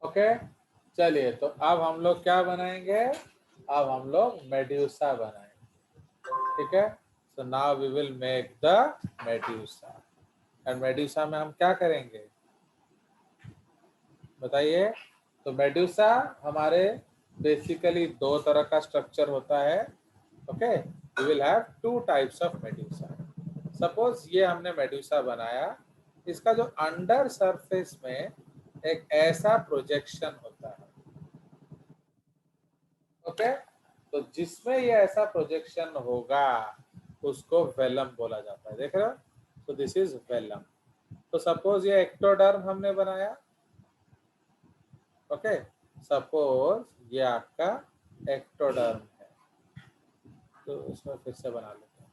Okay, चलिए तो अब हम लोग क्या बनाएंगे, अब हम लोग मेड्यूसा बनाएंगे, ठीक है। So now we will make the medusa. And medusa में हम क्या करेंगे बताइए। तो मेड्यूसा हमारे बेसिकली दो तरह का स्ट्रक्चर होता है। Okay, we will have two types of medusa. Suppose ये हमने मेड्यूसा बनाया, इसका जो अंडर सरफेस में एक ऐसा प्रोजेक्शन होता है, ओके, तो जिसमें ये ऐसा प्रोजेक्शन होगा उसको वेलम बोला जाता है, देख रहे हो। तो दिस इज वेलम। तो सपोज ये एक्टोडर्म हमने बनाया, ओके, सपोज ये आपका एक्टोडर्म है, तो इसमें फिर से बना लेते हैं।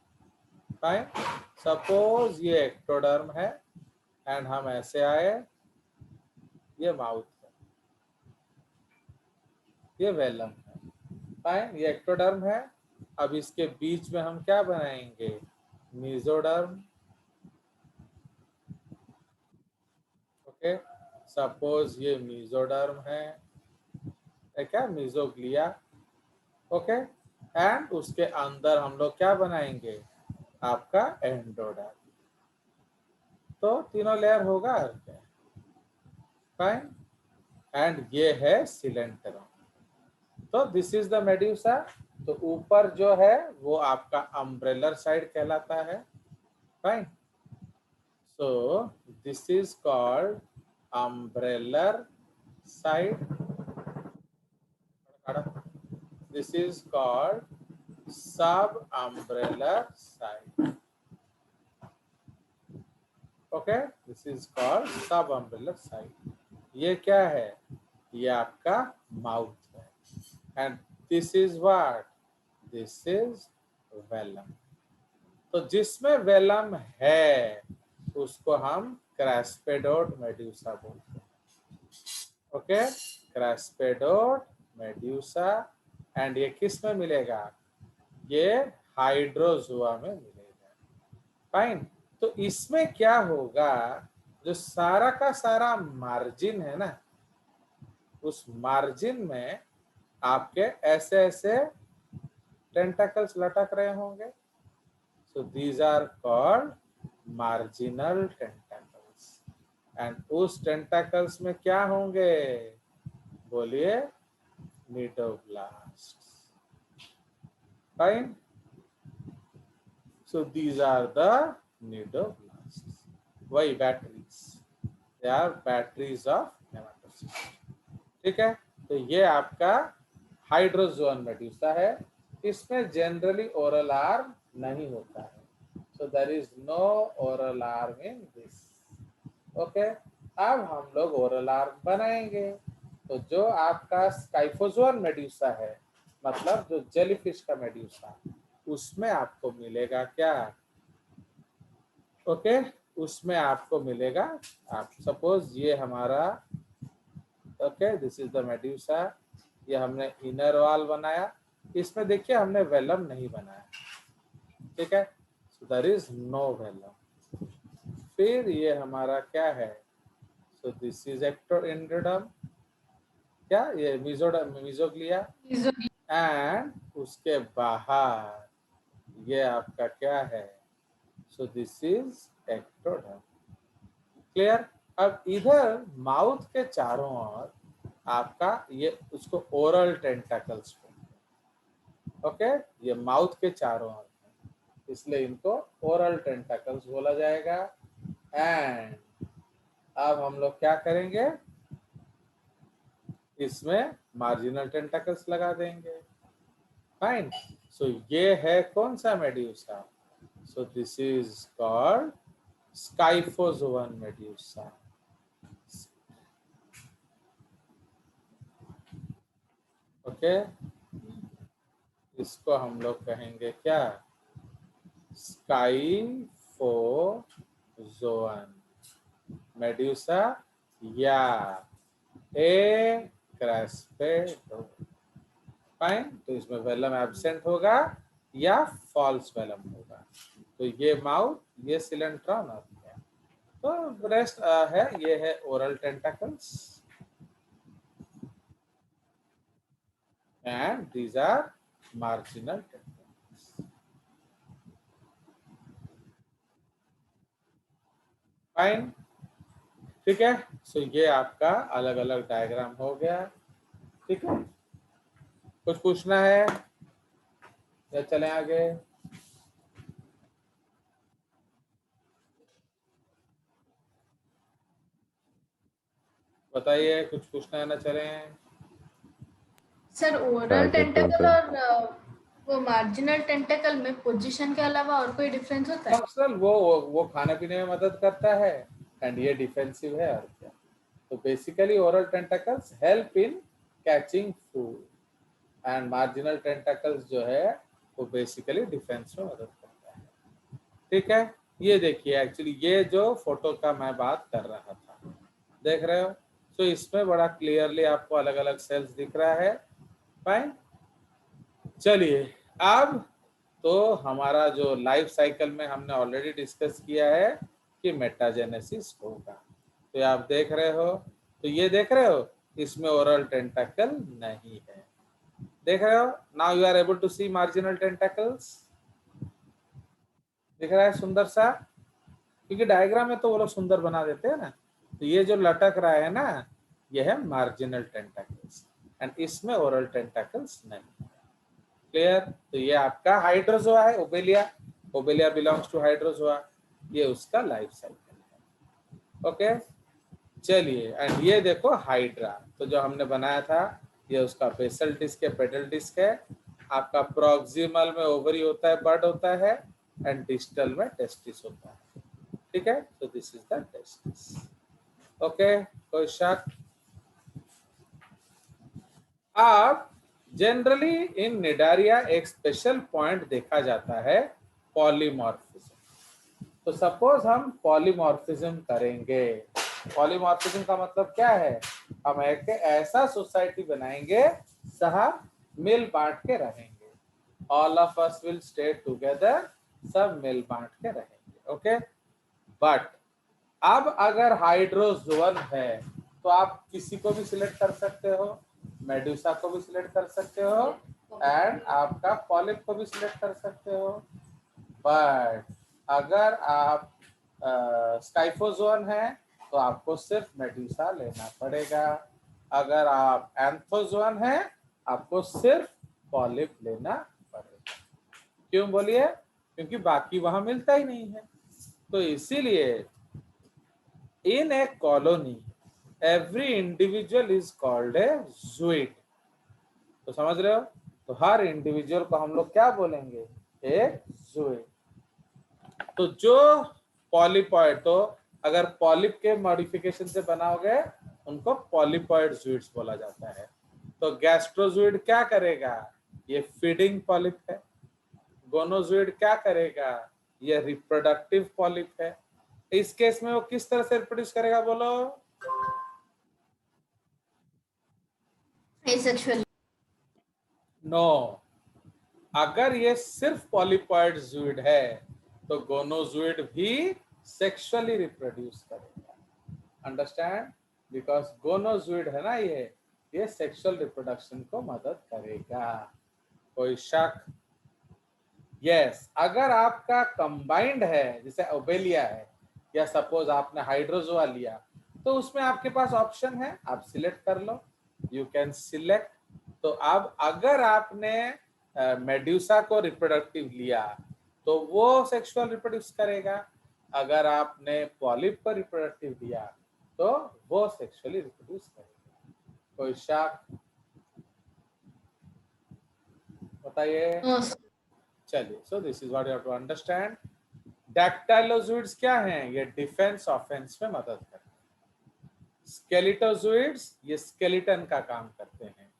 फाइन, सपोज ये एक्टोडर्म है एंड हम ऐसे आए, ये माउथ है, ये वेलम है। फाइन, ये एक्टोडर्म है। अब इसके बीच में हम क्या बनाएंगे, मीजोडर्म। ओके, सपोज ये मीजोडर्म है क्या, मीजोग्लिया। ओके, एंड उसके अंदर हम लोग क्या बनाएंगे, आपका एंडोडर्म। तो तीनों लेयर होगा और क्या, फाइन। एंड ये है सिलेंटरम। तो दिस इज द मेड्यूसा। तो ऊपर जो है वो आपका अम्ब्रेलर साइड कहलाता है, fine. So this is called umbrellar side, this is called sub umbrellar side. Okay, this is called sub umbrellar side. ये क्या है, ये आपका माउथ है। And this is what, this is velum. तो जिसमें वेलम है उसको हम क्रैस्पेडोट मेड्यूसा बोलते हैं। Okay, क्रैस्पेडोट medusa. एंड ये किस में मिलेगा, ये हाइड्रोजोआ में मिलेगा, फाइन। तो इसमें क्या होगा, जो सारा का सारा मार्जिन है ना, उस मार्जिन में आपके ऐसे ऐसे टेंटाकल्स लटक रहे होंगे। So these are called marginal tentacles. And उस टेंटाकल्स में क्या होंगे, बोलिए, cnidoblast, fine. So these are the cnidoblast, वही batteries, they are batteries of hematocyte, ठीक है। तो ये आपका हाइड्रोजोअन मेड्यूसा है। इसमें जनरली ओरल आर्म नहीं होता है, so there is no oral arm in this. Okay, अब हम लोग ओरल आर्म बनाएंगे। तो जो आपका स्काइफोजोअन मेड्यूसा है, मतलब जो जेलीफिश का मेड्यूसा, उसमें आपको मिलेगा क्या, ओके, उसमें आपको मिलेगा, आप सपोज ये हमारा, okay, this is the medusa. ये हमने इनर वॉल बनाया, इसमें देखिए हमने वेलम नहीं बनाया, ठीक है। So there is no velum. फिर ये हमारा क्या है, सो दिस इज एक्टोएंडोडर्म, क्या ये मीजोडर्म, मीजोग्लिया। एंड उसके बाहर ये आपका क्या है, सो दिस इज एक्टोडर्म, क्लियर। अब इधर माउथ के चारों ओर आपका ये, उसको ओरल टेंटाकल्स, ओके, ये माउथ के चारों ओर, इसलिए इनको ओरल टेंटाकल्स बोला जाएगा। एंड अब हम लोग क्या करेंगे, इसमें मार्जिनल टेंटाकल्स लगा देंगे, फाइन। सो ये है कौन सा medusa, so this is called scyphozoan medusa. Okay, इसको हम लोग कहेंगे क्या, स्काइफोजोअन मेड्यूसा या ए क्रैस्पेडो, फाइन। तो इसमें वेलम एब्सेंट होगा या फॉल्स वेलम होगा। तो ये माउथ, ये सिलेंट्रॉन और क्या, तो रेस्ट है, ये है oral tentacles, and these are marginal tentacles. Fine. ठीक है, सो ये आपका अलग अलग डायग्राम हो गया। ठीक है, कुछ पूछना है या चलें आगे? बताइए, कुछ पूछना है ना चलें? सर ओरल आगे तो टेंटेकल अंकल और वो मार्जिनल टेंटेकल में पोजीशन के अलावा और कोई डिफरेंस होता है? फंक्शनल वो खाने पीने में मदद करता है एंड ये डिफेंसिव है और क्या। तो basically oral tentacles help in catching food and marginal tentacles जो है वो बेसिकली डिफेंस में मदद करता है। ठीक है, ये देखिए एक्चुअली ये जो फोटो का मैं बात कर रहा था, देख रहे हो? तो इसमें बड़ा क्लियरली आपको अलग अलग सेल्स दिख रहा है। फाइन, चलिए अब तो हमारा जो लाइफ साइकिल में हमने ऑलरेडी डिस्कस किया है कि मेटाजेनेसिस होगा। तो आप देख रहे हो, तो ये देख रहे हो इसमें ओरल टेंटाकल नहीं है, देख रहे हो? Now you are able to see marginal tentacles. दिख रहा है सुंदर सा, क्योंकि डायग्राम में तो वो लोग सुंदर बना देते हैं ना। तो ये जो लटक रहा है ना, ये है मार्जिनल टेंटाकल्स एंड इसमें ओरल टेंटाकल्स नहीं। क्लियर? तो ये आपका हाइड्रोजोआ है, Obelia. Obelia belongs to Hydrozoa, ये उसका लाइफ साइकिल है। ओके, चलिए एंड ये देखो हाइड्रा, तो जो हमने बनाया था ये उसका बेसल डिस्क है, पेडल डिस्क है। आपका प्रोक्सिमल में ओवरी होता है, बड होता है एंड डिस्टल में टेस्टिस होता है। ठीक है, तो this is the testis. Okay, कोई शक? अब जनरली इन निडारिया एक स्पेशल पॉइंट देखा जाता है, पॉलीमॉर्फिज्म। तो सपोज हम पॉलीमॉर्फिज्म करेंगे। पॉलीमॉर्फिज्म का मतलब क्या है? हम एक ऐसा सोसाइटी बनाएंगे जहां मिल बांट के रहेंगे, all of us will stay together, सब मिल बांट के रहेंगे। ओके, बट अब अगर हाइड्रोजोन है तो आप किसी को भी सिलेक्ट कर सकते हो, मेडुसा को भी सिलेक्ट कर सकते हो एंड आपका पॉलिप को भी सिलेक्ट कर सकते हो। बट अगर आप स्काइफोजोन है तो आपको सिर्फ मेडुसा लेना पड़ेगा। अगर आप एंथोजोन है आपको सिर्फ पॉलिप लेना पड़ेगा। क्यों बोलिए? क्योंकि बाकी वहां मिलता ही नहीं है। तो इसीलिए in a colony every individual is called a zooid। तो समझ रहे हो? तो हर इंडिविजुअल को हम लोग क्या बोलेंगे? एक zooid। तो जो पॉलीपॉइड, तो अगर पॉलिप के मॉडिफिकेशन से बनाओगे उनको पॉलीपॉइड जूइड्स बोला जाता है। तो गैस्ट्रोजूइड क्या करेगा? ये फीडिंग पॉलिप है। गोनोजूइड क्या करेगा? ये रिप्रोडक्टिव पॉलिप है। इस केस में वो किस तरह से रिप्रोड्यूस करेगा बोलो? एसेक्सुअल। नो, अगर ये सिर्फ पॉलीपॉइड जूइड है तो गोनोजूइड भी सेक्सुअली रिप्रोड्यूस करेगा। अंडरस्टैंड? बिकॉज गोनोजूइड है ना, ये सेक्सुअल रिप्रोडक्शन को मदद करेगा। कोई शक? यस, अगर आपका कंबाइंड है जैसे ओबेलिया है या सपोज आपने हाइड्रोजोआ लिया तो उसमें आपके पास ऑप्शन है, आप सिलेक्ट कर लो, यू कैन सिलेक्ट। तो अब अगर आपने मेड्यूसा को रिप्रोडक्टिव लिया तो वो सेक्सुअल रिप्रोड्यूस करेगा। अगर आपने पॉलिप को रिप्रोडक्टिव लिया तो वो सेक्सुअली रिप्रोड्यूस करेगा। कोई शक? बताइए। नो। चलिए, so this is what you have to understand. Dactylozooids क्या हैं? ये डिफेंस ऑफेंस में मदद करते हैं। स्केलेटोजोइड्स ये स्केलेटन का काम करते हैं।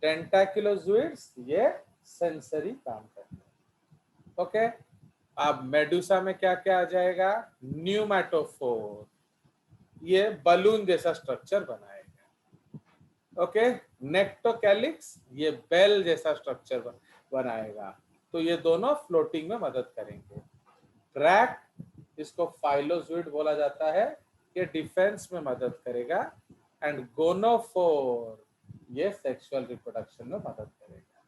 टेंटाकिलोजोइड्स ये सेंसरी काम करते हैं। ओके, अब मेडुसा में क्या क्या आ जाएगा? न्यूमैटोफोर, ये बलून जैसा स्ट्रक्चर बनाएगा। ओके, नेक्टोकैलिक्स ये बेल जैसा स्ट्रक्चर बनाएगा। तो ये दोनों फ्लोटिंग में मदद करेंगे। ट्रैक, इसको फाइलोजोइड बोला जाता है, ये डिफेंस में मदद करेगा। एंड गोनोफोर ये सेक्सुअल रिप्रोडक्शन में मदद करेगा।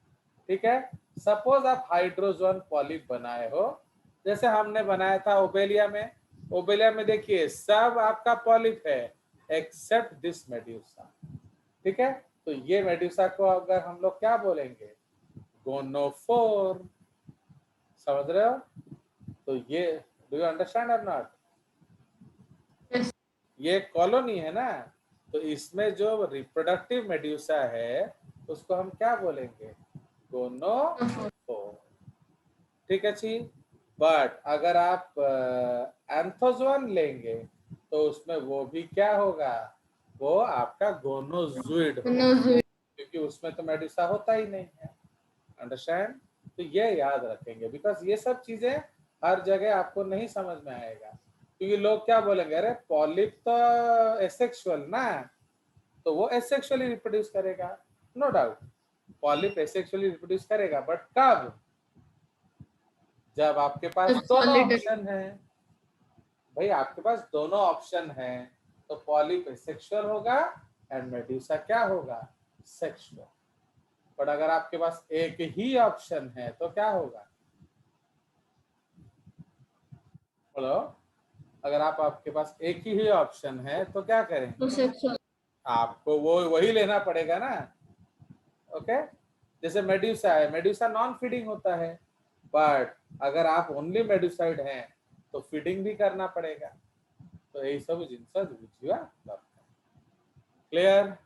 ठीक है, सपोज आप हाइड्रोजोन पॉलिप बनाए हो, जैसे हमने बनाया था ओबेलिया में। ओबेलिया में देखिए सब आपका पॉलिप है एक्सेप्ट दिस मेड्यूसा। ठीक है, तो ये मेड्यूसा को अगर हम लोग क्या बोलेंगे, गोनोफोर। समझ रहे हो? तो ये, डू यू अंडरस्टैंड और नॉट? Yes. ये कॉलोनी है ना, तो इसमें जो रिप्रोडक्टिव मेड्यूसा है उसको हम क्या बोलेंगे, गोनोफोर। ठीक है जी। बट अगर आप एंथोजोन लेंगे तो उसमें वो भी क्या होगा, वो आपका गोनोजुइड होगा, Monozoid. क्योंकि उसमें तो मेड्यूसा होता ही नहीं है। अंडरस्टैंड? तो ये याद रखेंगे, बिकॉज ये सब चीजें हर जगह आपको नहीं समझ में आएगा, क्योंकि लोग क्या बोलेंगे, अरे पॉलिप तो एसेक्सुअल ना, तो वो एसेक्सुअली रिप्रोड्यूस करेगा। No doubt polyp asexually reproduce करेगा, बट कब, जब आपके पास दोनों Solitary. ऑप्शन है। भाई आपके पास दोनों ऑप्शन है, तो पॉलिप एसेक्सुअल होगा एंड मेड्यूसा क्या होगा, सेक्सुअल। बट अगर आपके पास एक ही ऑप्शन है तो क्या होगा, बोलो। अगर आपके पास एक ही ऑप्शन है तो क्या करेंगे, Sexual. आपको वो वही लेना पड़ेगा ना। ओके, जैसे मेड्यूसा है, मेड्यूसा नॉन फीडिंग होता है, बट अगर आप ओनली मेड्यूसाइड हैं तो फीडिंग भी करना पड़ेगा। तो यही सब जिनस बुझिया दरकार। क्लियर?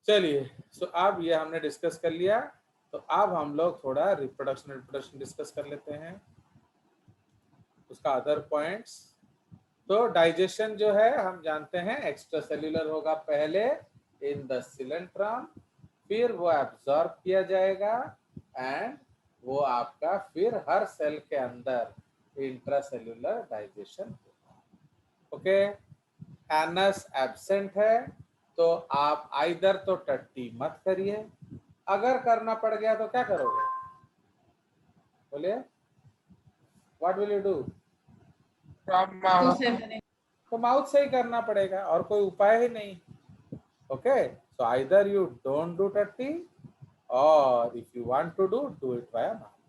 चलिए, सो अब ये हमने डिस्कस कर लिया, तो अब हम लोग थोड़ा रिप्रोडक्शन डिस्कस कर लेते हैं, उसका अदर पॉइंट्स। तो डाइजेशन जो है हम जानते हैं एक्स्ट्रा सेल्यूलर होगा पहले इन द सिलेंट्रॉन, फिर वो एब्जॉर्ब किया जाएगा एंड वो आपका फिर हर सेल के अंदर इंट्रासेल्यूलर डाइजेशन होगा। ओके, एनस एब्सेंट है तो आप आइदर तो टट्टी मत करिए, अगर करना पड़ गया तो क्या करोगे, बोलिए, व्हाट विल यू डू? तो माउथ से ही करना पड़ेगा, और कोई उपाय ही नहीं। Okay, so either you don't do टट्टी और if you want to do it by mouth.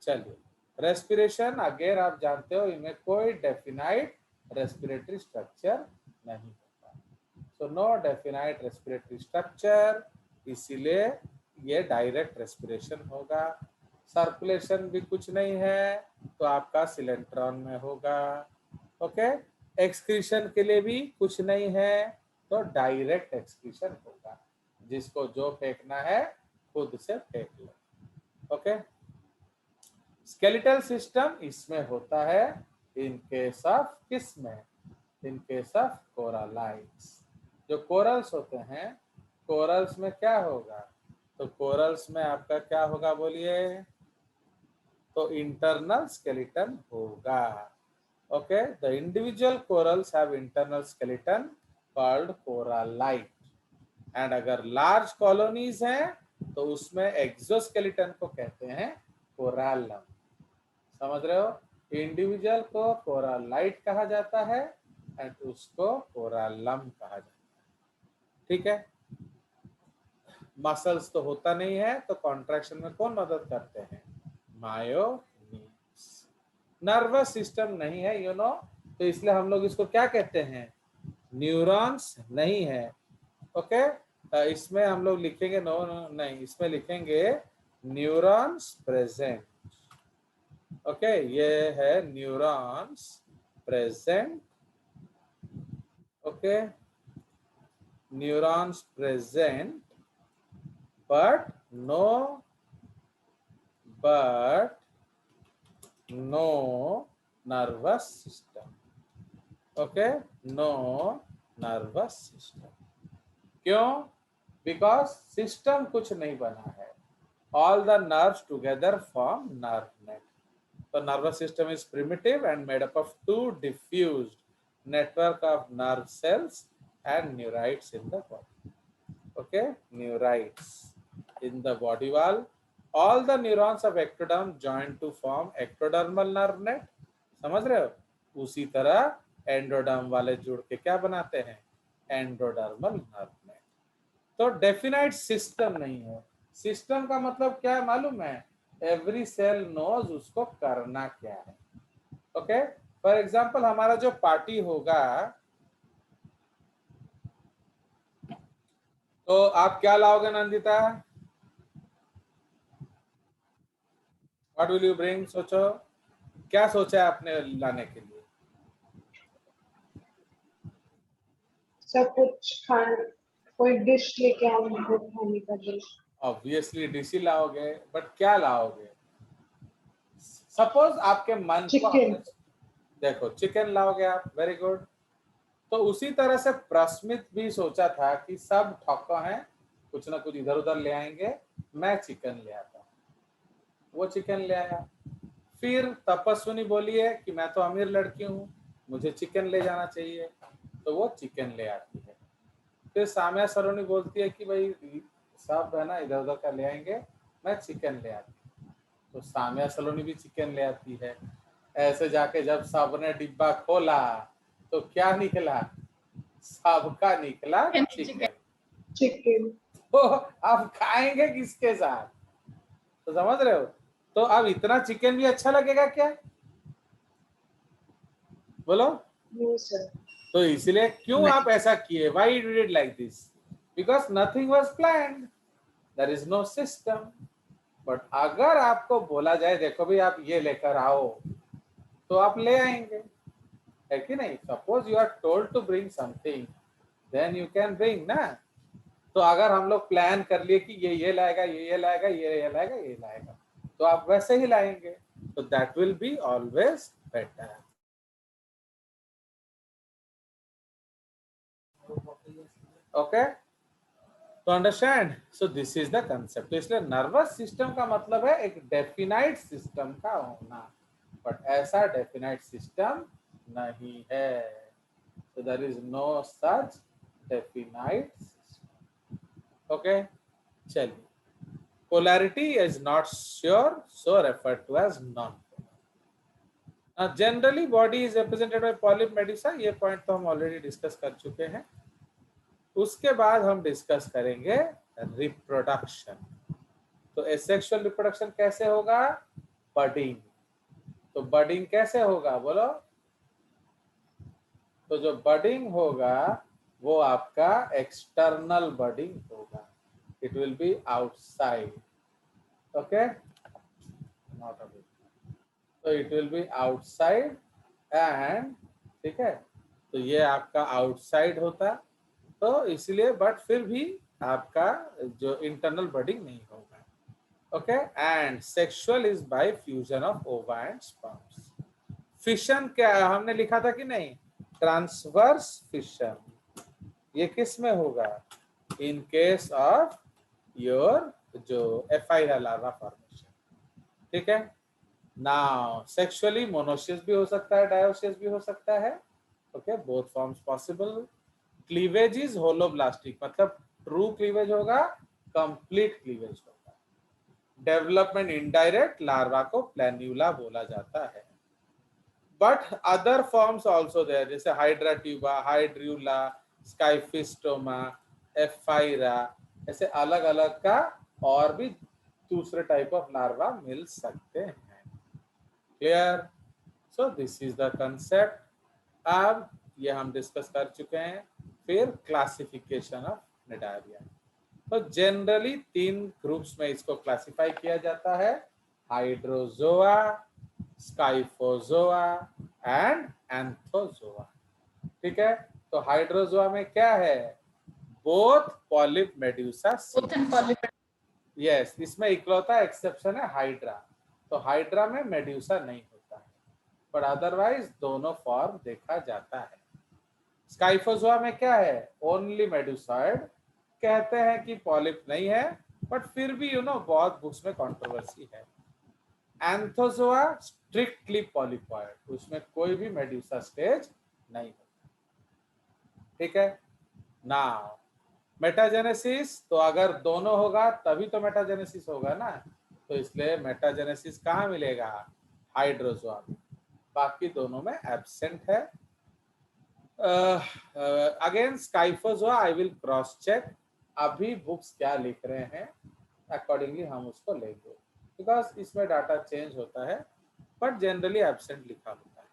चलिए, रेस्पिरेशन अगेन आप जानते हो इनमें कोई डेफिनाइट रेस्पिरेटरी स्ट्रक्चर नहीं होता, so no definite respiratory structure, इसीलिए ये डायरेक्ट रेस्पिरेशन होगा। सर्कुलेशन भी कुछ नहीं है तो आपका सिलेंट्रॉन में होगा। ओके, एक्सक्रीशन के लिए भी कुछ नहीं है तो डायरेक्ट एक्सक्रीशन होगा, जिसको जो फेंकना है खुद से फेंक लो। ओके, स्केलेटल सिस्टम इसमें होता है इन केस ऑफ किस में, इन केस ऑफ कोरलाइट्स। जो कोरल्स होते हैं, कोरल्स में क्या होगा, तो कोरल्स में आपका क्या होगा बोलिए, तो इंटरनल स्केलेटन होगा। Okay, the individual corals have internal skeleton called corallite, and अगर लार्ज कॉलोनीज हैं तो उसमें एक्सोस्केलेटन को कहते हैं कोरालम। समझ रहे हो, इंडिविजुअल को कोरालाइट कहा जाता है एंड उसको कोरालम कहा जाता है। ठीक है, मसल्स तो होता नहीं है, तो कॉन्ट्रैक्शन में कौन मदद करते हैं, मायोनीड्स। नर्वस सिस्टम नहीं है यू नो, तो इसलिए हम लोग इसको क्या कहते हैं, न्यूरॉन्स नहीं है। ओके, इसमें हम लोग लिखेंगे नहीं, इसमें लिखेंगे न्यूरॉन्स प्रेजेंट। ओके, ये है neurons present. Okay, neurons present but no nervous system. Okay, no nervous system. क्यों? Because system कुछ नहीं बना है, all the nerves together form nerve net. The nervous system is primitive and made up of two diffused network of nerve cells and neurites in the body. Okay, neurites in the body wall. All the neurons of ectoderm join to form ectodermal nerve net. समझ रहे हो? उसी तरह endoderm वाले जुड़ के क्या बनाते हैं, एंडोडर्मल नर्व में। तो डेफिनाइट सिस्टम नहीं है। सिस्टम का मतलब क्या है मालूम है? एवरी सेल नोज उसको करना क्या है। ओके, फॉर एग्जाम्पल हमारा जो पार्टी होगा, तो आप क्या लाओगे Nandita? What will you bring? सोचो, क्या सोचा है आपने लाने के लिए? सब कुछ खाना, कोई डिश लेके आऊंगी खाने का डिश। ऑब्वियसली डिश ही लाओगे, बट क्या लाओगे? सपोज आपके मन को चिकन। देखो, चिकन लाओगे आप, वेरी गुड। तो उसी तरह से प्रस्मित भी सोचा था कि सब ठोको हैं, कुछ ना कुछ इधर उधर ले आएंगे, मैं चिकन ले आता हूँ। वो चिकन ले आया। फिर तपस्विनी बोली है कि मैं तो अमीर लड़की हूँ, मुझे चिकन ले जाना चाहिए, तो वो चिकन ले आती है। फिर साम्या सलोनी बोलती है कि भाई सब है ना इधर उधर का ले आएंगे, मैं चिकन ले आती हूँ, तो साम्या सलोनी भी चिकन ले आती है। ऐसे जाके जब सबने डिब्बा खोला तो क्या निकला? सबका निकला चिकन। चिकन। तो अब खाएंगे किसके साथ? तो समझ रहे हो? तो अब इतना चिकन भी अच्छा लगेगा क्या? बोलो। No sir. तो इसलिए क्यों आप ऐसा किए? Why you did like this? Because nothing was planned, there is no system. But अगर आपको बोला जाए देखो भाई आप ये लेकर आओ, तो आप ले आएंगे, है कि नहीं? Suppose you are told to bring something, then you can bring ना। तो अगर हम लोग प्लान कर लिए कि ये लाएगा, ये लाएगा, ये लाएगा, ये लाएगा, तो आप वैसे ही लाएंगे, तो that will be always better. Okay, तो understand? So this is the concept. तो इसलिए नर्वस सिस्टम का मतलब है एक डेफिनाइट सिस्टम का होना, बट ऐसा डेफिनाइट सिस्टम नहीं है। So there is no such definite system. Okay, चलिए। Polarity is not sure, so referred to as non-polar. Now generally body is represented by polyp medusa, ये पॉइंट तो हम already discuss कर चुके हैं। उसके बाद हम डिस्कस करेंगे रिप्रोडक्शन। तो एसेक्सुअल रिप्रोडक्शन कैसे होगा? बडिंग। तो बडिंग कैसे होगा बोलो? तो जो बडिंग होगा वो आपका एक्सटर्नल बडिंग होगा, it will be outside. Okay, not a, तो it will be outside and, ठीक है, तो ये आपका आउटसाइड होता, तो इसलिए, बट फिर भी आपका जो इंटरनल बडिंग नहीं होगा। Okay, and sexual is by fusion of ओवा एंड स्पर्म्स। फिशन क्या हमने लिखा था कि नहीं? Transverse fission. ये किस में होगा? इन केस ऑफ योर जो एफाइरा लार्वा फॉर्मेशन। ठीक है, नाउ सेक्सुअली मोनोसियस भी हो सकता है, डायोसियस भी हो सकता है। Okay, both forms possible. Cleavage is holoblastic, मतलब ट्रू क्लीवेज होगा, कंप्लीट क्लीवेज होगा। डेवलपमेंट इनडायरेक्ट, लार्वा को प्लैन्यूला बोला जाता है। But other forms also there, जैसे Hydra tuba, hydrula, scyphistoma, ephyra, ऐसे अलग अलग का और भी दूसरे टाइप ऑफ लार्वा मिल सकते हैं। Clear? So this is the concept. अब ये हम डिस्कस कर चुके हैं। फिर क्लासिफिकेशन ऑफ निडारिया। तो जनरली 3 ग्रुप्स में इसको क्लासिफाई किया जाता है, हाइड्रोजोआ, स्काइफोजोआ एंड एंथोजोआ। ठीक है, तो हाइड्रोजोआ में क्या है? Both polyp medusa. यस, इसमें इकलौता एक्सेप्शन है हाइड्रा। तो हाइड्रा में मेड्यूसा नहीं होता है, पर अदरवाइज दोनों फॉर्म देखा जाता है। स्काइफोजोआ में क्या है? Only medusoid. कहते हैं कि पॉलिप नहीं है, बट फिर भी बहुत बुक्स में कंट्रोवर्सी है। एंथोजोआ स्ट्रिक्टली पॉलिपॉइड, उसमें कोई भी मेड्यूसा स्टेज नहीं होता। ठीक है, नाउ मेटाजेनेसिस, तो अगर दोनों होगा तभी तो मेटाजेनेसिस होगा ना, तो इसलिए मेटाजेनेसिस कहाँ मिलेगा? हाइड्रोजोआ में। बाकी दोनों में एब्सेंट है। Again Scyphozoa I will cross check, अभी बुक्स क्या लिख रहे हैं अकॉर्डिंगली हम उसको लेंगे, बिकॉज इसमें डाटा चेंज होता है, बट जनरली एब्सेंट लिखा होता है।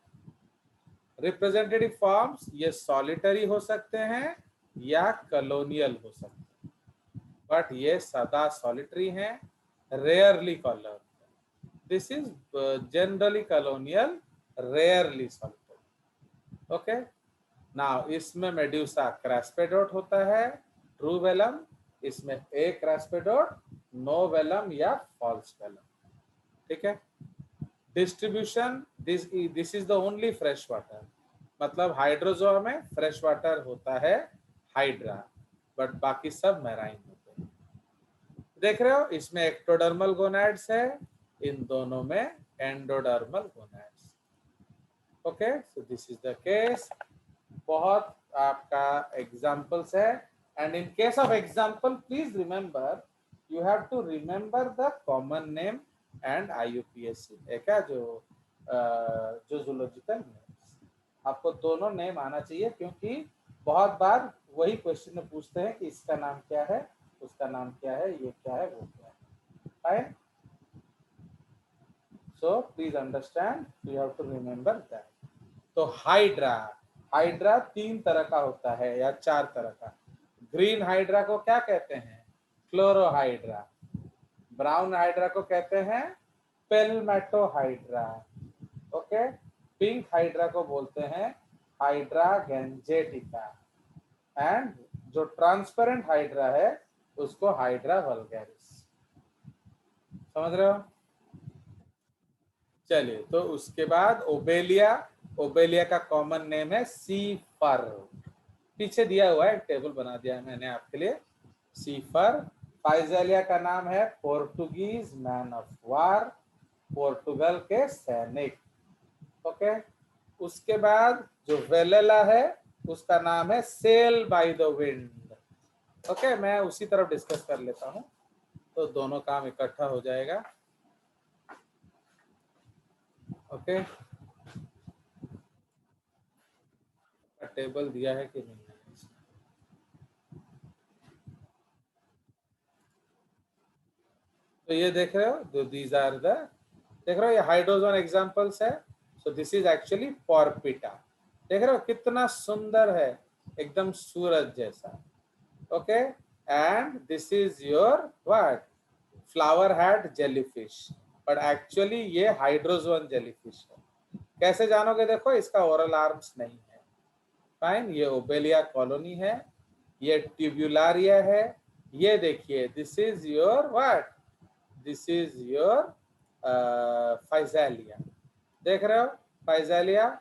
रिप्रेजेंटेटिव फॉर्म्स ये सॉलिटरी हो सकते हैं या कॉलोनियल हो सकते हैं, बट ये सदा सॉलिटरी हैं, rarely colonial. This is generally colonial, rarely solitary. Okay, now इसमें मेड्यूसा क्रैस्पेडोट होता है, ट्रू वेलम, इसमें ए क्रैस्पेडोट, नो वेलम या फॉल्स वेलम। ठीक है। Distribution, this is the only fresh water, मतलब हाइड्रोजोआ में फ्रेश वाटर होता है हाइड्रा, बट बाकी सब मैराइन होते हैं। देख रहे हो, इसमें एक्टोडर्मल गोनाड्स है, इन दोनों में endodermal gonads. Okay, so this is the case. बहुत आपका एग्जाम्पल्स है, and in case of example please remember, you have to remember the common name and IUPAC है क्या, जो जूलॉजिकल नेम्स, आपको दोनों नेम आना चाहिए, क्योंकि बहुत बार वही क्वेश्चन में पूछते हैं कि इसका नाम क्या है, उसका नाम क्या है, ये क्या है, वो क्या है। Fine, so please understand, you have to remember that. तो हाइड्रा, हाइड्रा 3 तरह का होता है या 4 तरह का। ग्रीन हाइड्रा को क्या कहते हैं, क्लोरोहाइड्रा। ब्राउन हाइड्रा को कहते हैं पेल्मेटोहाइड्रा। ओके, पिंक हाइड्रा को बोलते हैं हाइड्रा गैंजेटिका, एंड जो ट्रांसपेरेंट हाइड्रा है उसको हाइड्रा वल्गैरिस। समझ रहे हो? चलिए, तो उसके बाद ओबेलिया, ओबेलिया का कॉमन नेम है सीफर, पीछे दिया हुआ है, एक टेबल बना दिया है मैंने आपके लिए, सीफर। फाइजेलिया का नाम है Portuguese man of war, Portugal के सैनिक। ओके, उसके बाद जो वेलेला है उसका नाम है sail by the wind. Okay, मैं उसी तरफ डिस्कस कर लेता हूं, तो दोनों काम इकट्ठा हो जाएगा। ओके, टेबल दिया है कि नहीं है? तो ये देख रहे हो, दीज आर द, देख रहे हो ये हाइड्रोजन एग्जांपल्स है। सो दिस इज एक्चुअली पॉर्पिटा, देख रहे हो कितना सुंदर है, एकदम सूरज जैसा। Okay, and this is your what, flower hat jellyfish, but actually ये हाइड्रोजन जेलीफिश है। कैसे जानोगे, देखो इसका ओरल आर्म्स नहीं है। फाइन, ये ओबेलिया कॉलोनी है, ये ट्यूबुलारिया है, ये देखिए this is your what, this is your फाइजेलिया। देख रहे हो फाइजेलिया,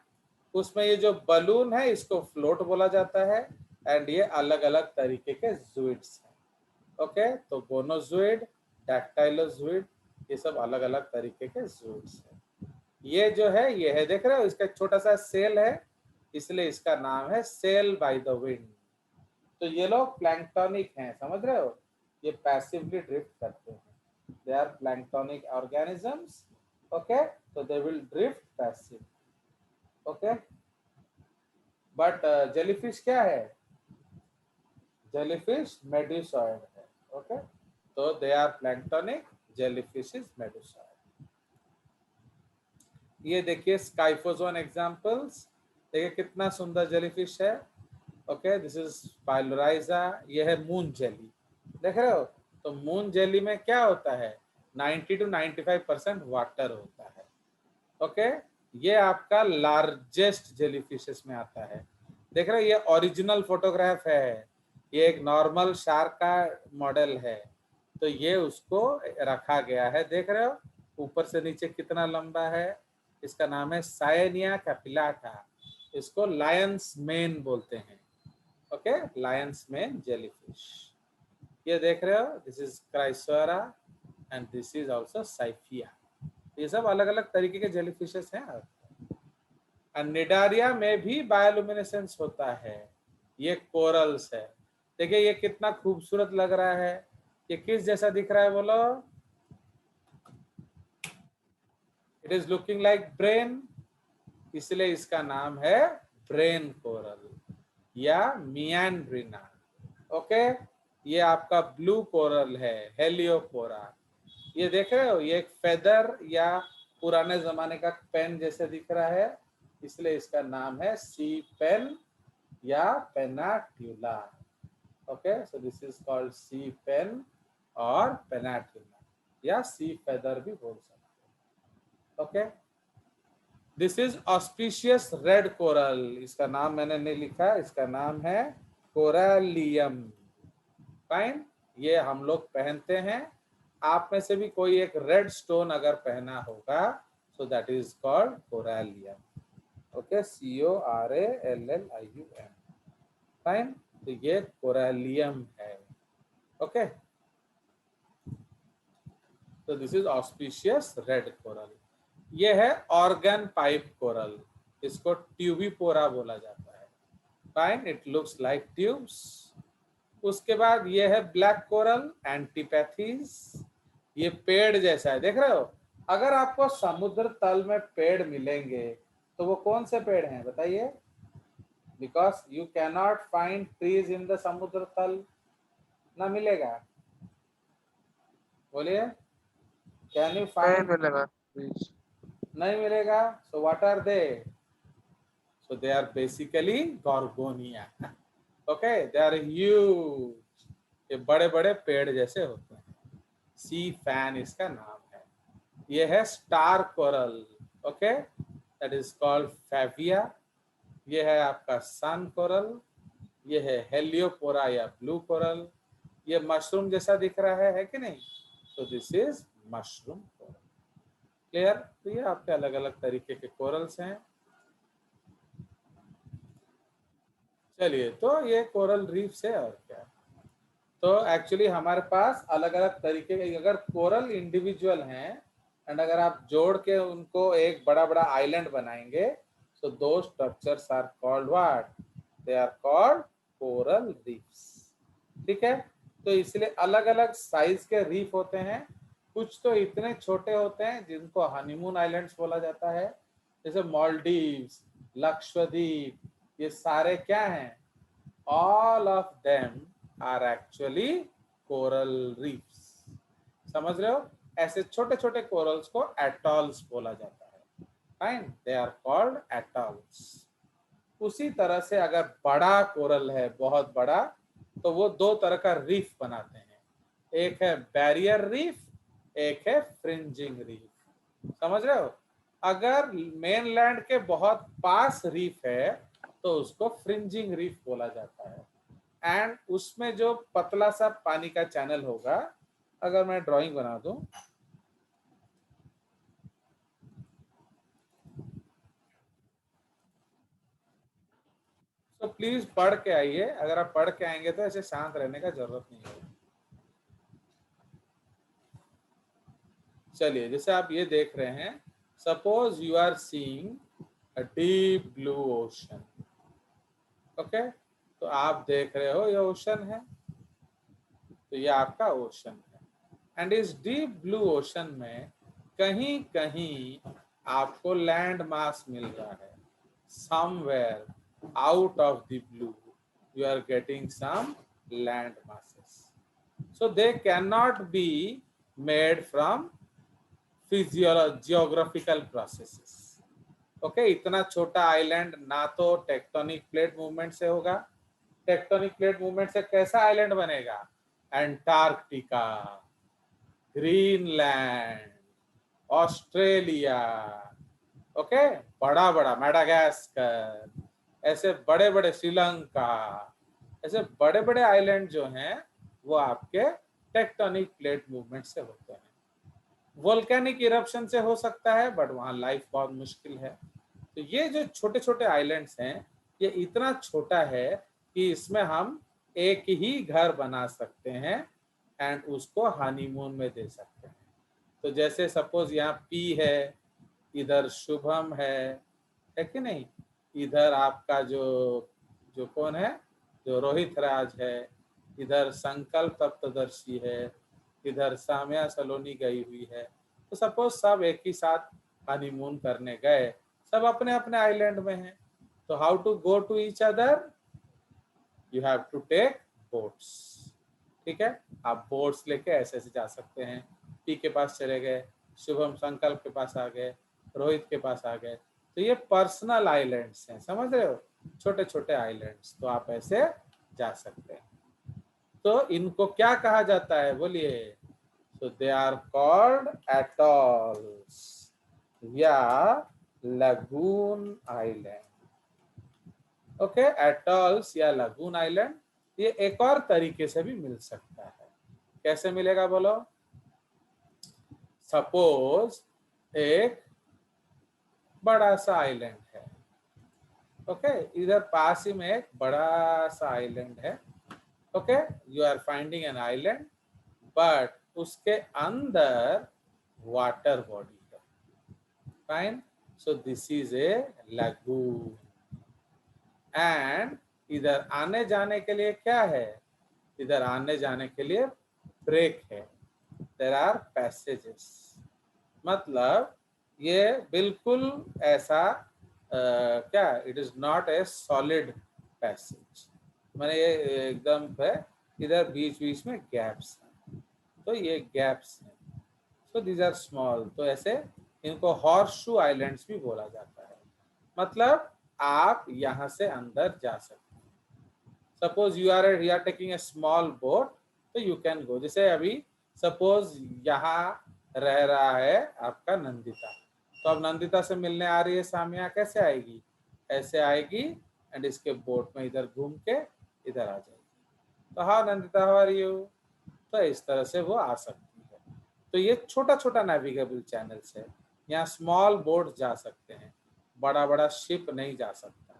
उसमें ये जो बलून है इसको फ्लोट बोला जाता है, एंड ये अलग अलग तरीके के जूइड्स हैं। ओके, तो बोनोजूइड, डैक्टाइलोजूइड, ये सब अलग अलग तरीके के जूइड्स हैं। ये जो है ये है, देख रहे हो इसका छोटा सा सेल है, इसलिए इसका नाम है सेल बाय द विंड। तो ये लोग प्लैंक्टोनिक हैं, समझ रहे हो, ये पैसिवली ड्रिफ्ट करते हैं, they are planktonic organisms. Okay, so they will drift passive. Okay, but jellyfish क्या है, jellyfish medusoid है। Okay, so they are planktonic, jellyfish is medusoid। ये देखिए स्काइफोजोन एग्जांपल्स, देखिए कितना सुंदर जेलीफिश है। ओके, दिस इज पाइलोराइजा, ये है मून जेली, देख रहे हो। तो मून जेली में क्या होता है, 90 to 95% वाटर होता है। ओके, ये आपका लार्जेस्ट जेलीफिशेस में आता है। देख रहे हो, ये ओरिजिनल फोटोग्राफ है, ये एक नॉर्मल शार्क का मॉडल है, तो ये उसको रखा गया है। देख रहे हो ऊपर से नीचे कितना लंबा है, इसका नाम है सायनिया कैपिलाटा, इसको लायंस मेन बोलते हैं। Okay, lion's mane jellyfish. ये देख रहे हो, this is Chrysaora and this is also Scyphia. ये सब अलग अलग तरीके के जेलीफिशेस हैं। निडारिया में भी बायोलुमिनेसेंस होता है, ये कोरल्स है। देखिए ये कितना खूबसूरत लग रहा है, ये किस जैसा दिख रहा है बोलो, it is looking like brain, इसलिए इसका नाम है ब्रेन कोरल या मियांड्रिना। ओके, ये आपका ब्लू कोरल है, हेलियोपोरा। ये देख रहे हो, ये एक फेदर या पुराने जमाने का पेन जैसे दिख रहा है, इसलिए इसका नाम है सी पेन या pennatula. Okay, so this is called sea pen और पेनाट्यूला या सी फेदर भी बोल सकते हैं। Okay, this is auspicious red coral. इसका नाम मैंने नहीं लिखा, इसका नाम है कोरालियम। फाइन, ये हम लोग पहनते हैं। आप में से भी कोई एक रेड स्टोन अगर पहना होगा, so that is called corallium. Okay, CORALLIUM। Fine, तो ये कोरालियम है। ओके, तो this is auspicious red coral. ये है ऑर्गन पाइप कोरल, इसको ट्यूबिपोरा बोला जाता है। Fine, it looks like tubes. उसके बाद ये है ब्लैक कोरल, एंटीपैथीज। ये पेड़ जैसा है, देख रहे हो। अगर आपको समुद्र तल में पेड़ मिलेंगे तो वो कौन से पेड़ हैं बताइए? Because you can not find trees in the समुद्र तल, ना मिलेगा। बोलिए, कैन यू नहीं फाइंड? मिलेगा प्लीज। नहीं मिलेगा। So what are they? So they are basically gorgonia. Okay, they are huge, ये बड़े बड़े पेड़ जैसे होते हैं। सी फैन इसका नाम है। ये है star coral. Okay, that is called Favia. ये है आपका सन कोरल। ये है हेलियोपोरा या ब्लू कोरल। ये मशरूम जैसा दिख रहा है कि नहीं? तो this is mushroom coral. Clear? तो ये आपके अलग अलग तरीके के कोरल्स हैं। चलिए, तो ये कोरल रीफ्स है और क्या। तो एक्चुअली हमारे पास अलग अलग तरीके के, अगर कोरल इंडिविजुअल हैं एंड अगर आप जोड़ के उनको एक बड़ा बड़ा आइलैंड बनाएंगे, सो दो structures are called what? They are called coral reefs. ठीक है, तो इसलिए अलग अलग साइज के रीफ होते हैं। कुछ तो इतने छोटे होते हैं जिनको हनीमून आइलैंड्स बोला जाता है, जैसे मालदीव्स, लक्षद्वीप, ये सारे क्या हैं? All of them are actually coral reefs. समझ रहे हो? ऐसे छोटे छोटे कोरल्स को एटॉल्स बोला जाता है। Fine, they are called atolls. उसी तरह से अगर बड़ा कोरल है, बहुत बड़ा, तो वो दो तरह का रीफ बनाते हैं। एक है बैरियर रीफ, एक है फ्रिंजिंग रीफ। समझ रहे हो? अगर मेनलैंड के बहुत पास रीफ है तो उसको फ्रिंजिंग रीफ बोला जाता है। एंड उसमें जो पतला सा पानी का चैनल होगा, अगर मैं ड्राइंग बना दूं, तो प्लीज पढ़ के आइए। अगर आप पढ़ के आएंगे तो ऐसे शांत रहने का जरूरत नहीं है। चलिए, जैसे आप ये देख रहे हैं, suppose you are seeing a deep blue ocean. Okay, तो आप देख रहे हो ये ओशन है, तो ये आपका ओशन है। एंड इस डीप ब्लू ओशन में कहीं कहीं आपको लैंड मास मिल रहा है। Somewhere out of the blue you are getting some land masses, so they cannot be made from geographical processes. Okay, इतना छोटा आइलैंड ना तो टेक्टोनिक प्लेट मूवमेंट से होगा। टेक्टोनिक प्लेट मूवमेंट से कैसा आइलैंड बनेगा? एंटार्क्टिका, ग्रीनलैंड, ऑस्ट्रेलिया, ओके, बड़ा बड़ा मेडागास्कर, ऐसे बड़े बड़े श्रीलंका, ऐसे बड़े बड़े आइलैंड जो हैं वो आपके टेक्टोनिक प्लेट मूवमेंट से होते हैं। वोल्केनिक इरप्शन से हो सकता है, बट वहाँ लाइफ बहुत मुश्किल है। तो ये जो छोटे छोटे आइलैंड्स हैं, ये इतना छोटा है कि इसमें हम एक ही घर बना सकते हैं एंड उसको हनीमून में दे सकते हैं। तो जैसे सपोज यहाँ पी है, इधर शुभम है कि नहीं, इधर आपका जो जो कौन है, जो रोहित राज है, इधर संकल्प तप्तदर्शी है, इधर साम्या सलोनी गई हुई है। तो सपोज सब एक ही साथ हनीमून करने गए, सब अपने अपने आइलैंड में हैं। तो how to go to each other, you have to take boats. ठीक है, आप बोट्स लेके ऐसे ऐसे जा सकते हैं। पी के पास चले गए, शुभम संकल्प के पास आ गए, रोहित के पास आ गए, तो ये पर्सनल आइलैंड्स हैं, समझ रहे हो, छोटे छोटे आइलैंड्स, तो आप ऐसे जा सकते हैं। तो इनको क्या कहा जाता है बोलिए, so they are called atolls या lagoon island। ओके, atolls या lagoon island, ये एक और तरीके से भी मिल सकता है। कैसे मिलेगा बोलो, सपोज एक बड़ा सा आइलैंड है, ओके, इधर पास ही में एक बड़ा सा आइलैंड है, okay, you are finding an island, but उसके अंदर वाटर बॉडी है, fine, so this is a lagoon. And इधर आने जाने के लिए क्या है, इधर आने जाने के लिए ब्रेक है, देयर आर पैसेजेस, मतलब ये बिल्कुल ऐसा क्या, it is not a solid passage, मैंने ये एकदम है, इधर बीच बीच में गैप्स हैं, तो ये गैप्स हैं, सो दीज आर स्मॉल, तो ऐसे इनको हॉर्स शू आइलैंड्स भी बोला जाता है, मतलब आप यहाँ से अंदर जा सकते हैं। Suppose you are taking a small boat, तो यू कैन गो, जैसे अभी सपोज यहाँ रह रहा है आपका नंदिता, तो अब नंदिता से मिलने आ रही है सामिया, कैसे आएगी, ऐसे आएगी एंड इसके बोट में इधर घूम के इधर आ जाएगी, तो हाँ नंदिता हाउ आर यू, तो इस तरह से वो आ सकती है। तो ये छोटा छोटा नेविगेबल चैनल्स है, यहाँ स्मॉल बोट जा सकते हैं, बड़ा बड़ा शिप नहीं जा सकता,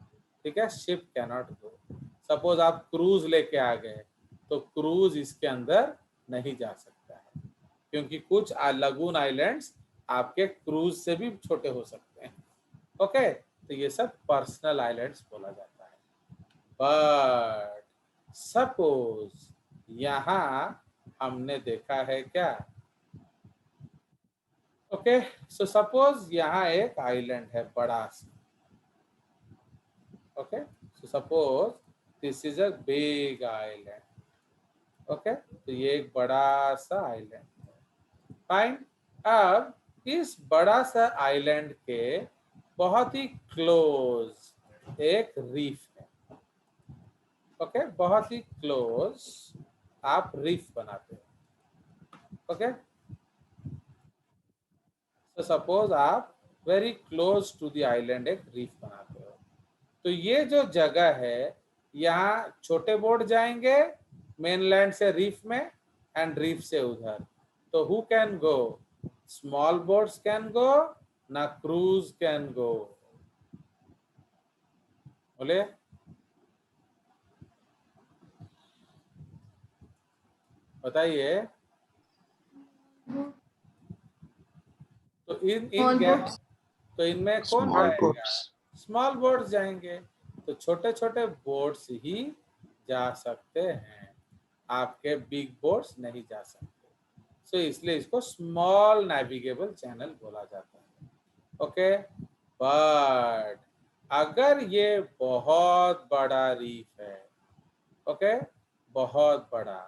ठीक है, शिप कैनॉट गो। सपोज आप क्रूज लेके आ गए, तो क्रूज इसके अंदर नहीं जा सकता है, क्योंकि कुछ लगून आइलैंड्स आपके क्रूज से भी छोटे हो सकते हैं, ओके, तो ये सब पर्सनल आइलैंड्स बोला जाता है। बट सपोज यहाँ हमने देखा है क्या, ओके, सो सपोज यहाँ एक आइलैंड है बड़ा सा, okay, so suppose this is a big island, okay, तो ये एक बड़ा सा आइलैंड है, फाइन। अब इस बड़ा सा आइलैंड के बहुत ही क्लोज एक रीफ है, ओके, बहुत ही क्लोज आप रीफ बनाते हो, ओके, तो सपोज आप very close to the island एक रीफ बनाते हो, तो ये जो जगह है, यहाँ छोटे बोट जाएंगे मेनलैंड से रीफ में एंड रीफ से उधर, तो who can go, small boats can go ना क्रूज कैन गो, बोले, बताइए, तो इन गैप, तो इनमें कौन जाएगा, स्मॉल बोट्स जाएंगे, तो छोटे छोटे बोट्स ही जा सकते हैं, आपके बिग बोट्स नहीं जा सकते, सो इसलिए इसको स्मॉल नेविगेबल चैनल बोला जाता है, ओके। बट अगर ये बहुत बड़ा रीफ है, ओके, बहुत बड़ा,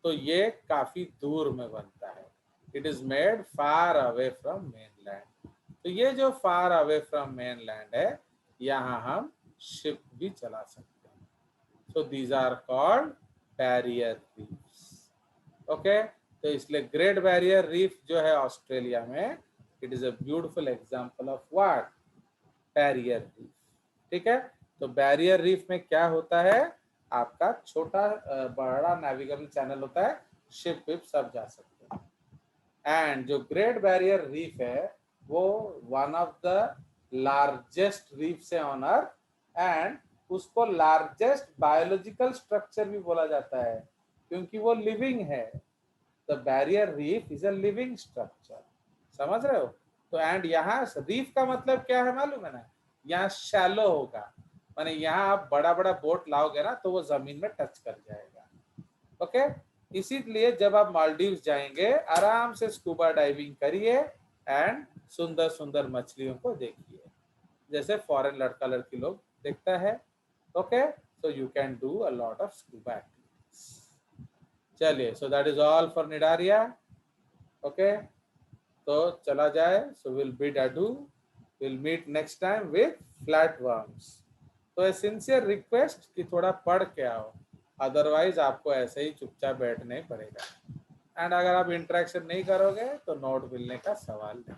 तो ये काफी दूर में बनता है, it is made far away from mainland, तो ये जो फार अवे फ्रॉम मेनलैंड है, यहाँ हम शिप भी चला सकते हैं, so these are called barrier reefs, okay. तो इसलिए ग्रेट बैरियर रीफ जो है ऑस्ट्रेलिया में, it is a beautiful example of what, barrier reef, ठीक है। तो बैरियर रीफ में क्या होता है, आपका छोटा बड़ा नेविगेबल चैनल होता है, शिप विप सब जा सकते हैं, एंड जो ग्रेट बैरियर रीफ है वो one of the largest reefs है ऑन अर्थ, एंड उसको लार्जेस्ट बायोलॉजिकल स्ट्रक्चर भी बोला जाता है, क्योंकि वो लिविंग है, the barrier reef is a living structure, समझ रहे हो। तो एंड यहाँ रीफ का मतलब क्या है मालूम है ना, यहाँ शैलो होगा, माने यहाँ आप बड़ा बड़ा बोट लाओगे ना, तो वो जमीन में टच कर जाएगा, ओके। इसीलिए जब आप मालदीव्स जाएंगे, आराम से स्कूबा डाइविंग करिए एंड सुंदर सुंदर मछलियों को देखिए, जैसे फॉरेन लड़का लड़की लोग दिखता है. Okay, so you can do a lot of scuba activities. चलिए, so that is all for Cnidaria. Okay, तो चला जाए. So we'll bid adieu. We'll meet next time with flat worms. तो ए सिंसियर रिक्वेस्ट कि थोड़ा पढ़ के आओ, अदरवाइज आपको ऐसे ही चुपचाप बैठना ही पड़ेगा. एंड अगर आप इंटरेक्शन नहीं करोगे तो नोट मिलने का सवाल नहीं.